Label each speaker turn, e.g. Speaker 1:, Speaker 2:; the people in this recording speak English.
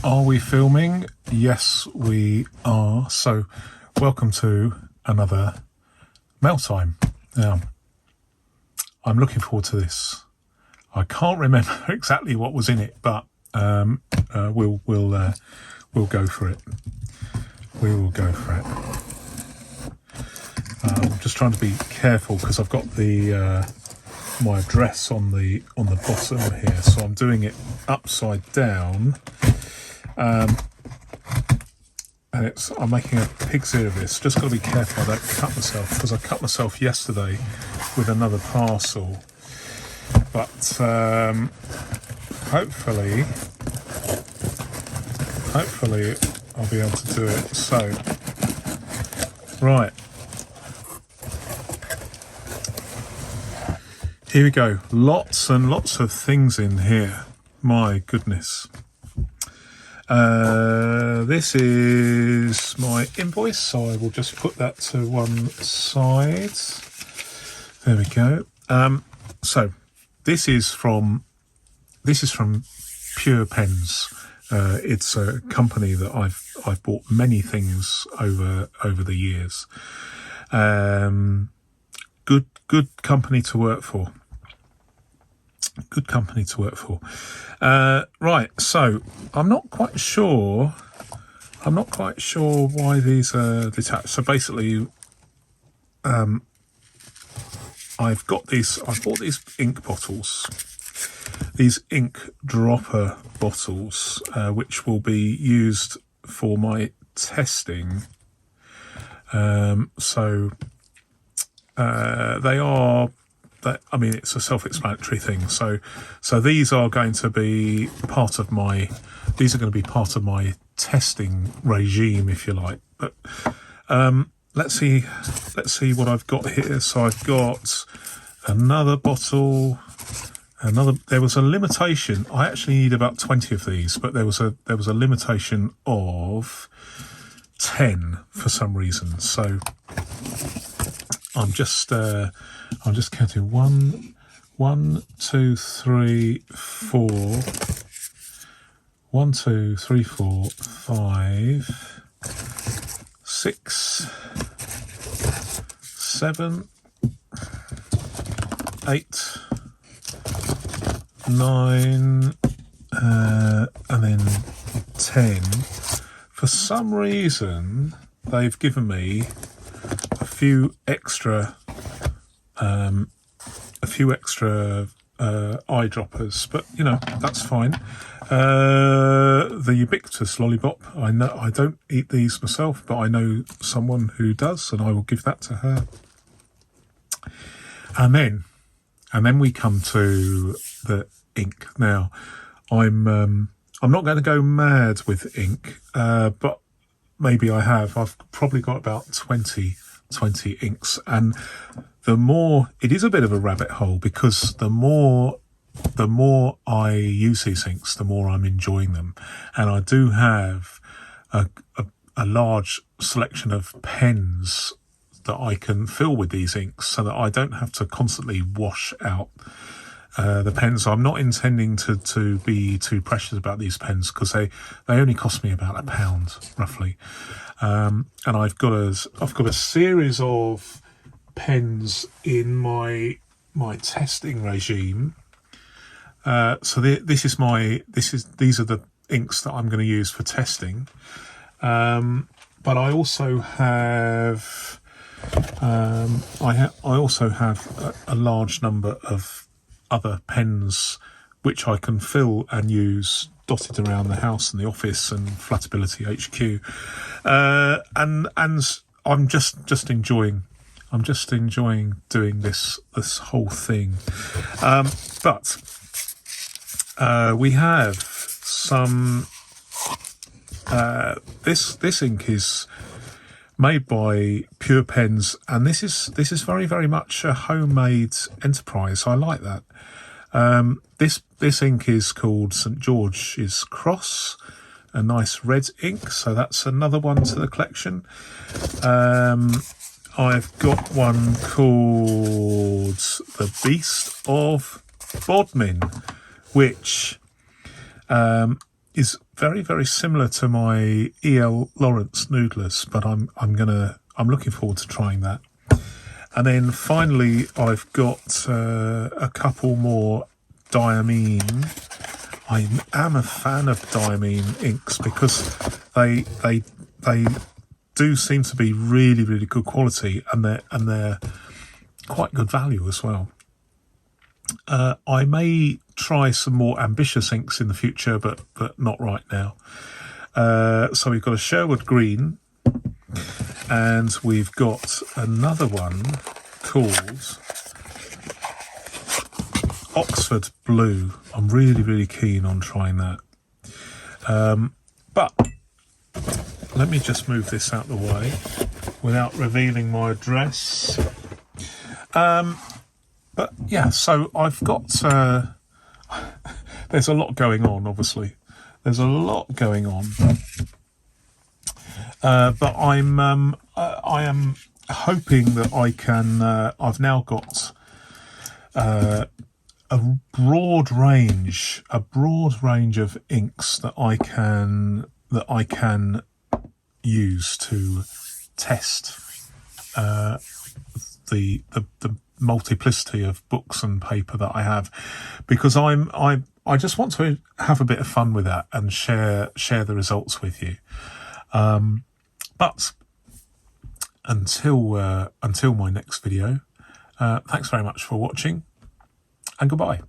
Speaker 1: Are we filming? Yes, we are. So, welcome to another mail time. Now, I'm looking forward to this. I can't remember exactly what was in it, but we'll go for it. We will go for it. I'm just trying to be careful because I've got the my address on the bottom here, so I'm doing it upside down. And I'm making a pig's ear of this. Just got to be careful I don't cut myself, because I cut myself yesterday with another parcel. But hopefully I'll be able to do it. So, right. Here we go. Lots and lots of things in here. My goodness. This is my invoice, so I will just put that to one side. There we go. So this is from Pure Pens. It's a company that I've bought many things over the years. Good company to work for. Good company to work for. Right, so I'm not quite sure why these are detached. So basically, I've bought these ink bottles, these ink dropper bottles, which will be used for my testing. They are. It's a self-explanatory thing. So these are going to be part of my testing regime, if you like. But let's see what I've got here. So I've got another bottle. There was a limitation. I actually need about 20 of these, but there was a limitation of 10 for some reason. So I'm just counting 1, 2, 3, 4. 1, 2, 3, 4, 5, 6, 7, 8, 9, and then 10. For some reason, they've given me a few extra eyedroppers, but that's fine. The ubiquitous lollipop. I know I don't eat these myself, but I know someone who does, and I will give that to her. And then we come to the ink. Now, I'm not going to go mad with ink, but maybe I have. I've probably got about 20 inks, and the more, it is a bit of a rabbit hole, because the more I use these inks, the more I'm enjoying them. And I do have a large selection of pens that I can fill with these inks, so that I don't have to constantly wash out the pens. I'm not intending to be too precious about these pens, because they only cost me about £1 roughly. And I've got a series of pens in my testing regime. So these are the inks that I'm going to use for testing. But I also have I also have a large number of other pens which I can fill and use dotted around the house and the office and Flatability HQ. And I'm just enjoying doing this whole thing. But we have some. This ink is made by Pure Pens, and this is very, very much a homemade enterprise. I like that. This ink is called St George's Cross, a nice red ink, so that's another one to the collection. I've got one called The Beast of Bodmin, which is very, very similar to my E.L. Lawrence Noodlers, but I'm looking forward to trying that. And then finally, I've got a couple more diamine. I am a fan of diamine inks because they do seem to be really, really good quality, and they're quite good value as well. I may try some more ambitious inks in the future, but not right now. So we've got a Sherwood Green, and we've got another one called Oxford Blue. I'm really, really keen on trying that. But let me just move this out of the way without revealing my address. But yeah, so I've got, there's a lot going on, obviously. There's a lot going on. But I am hoping that I can, I've now got a broad range of inks that I can use to test the multiplicity of books and paper that I have, because I just want to have a bit of fun with that and share the results with you. But until my next video, thanks very much for watching, and goodbye.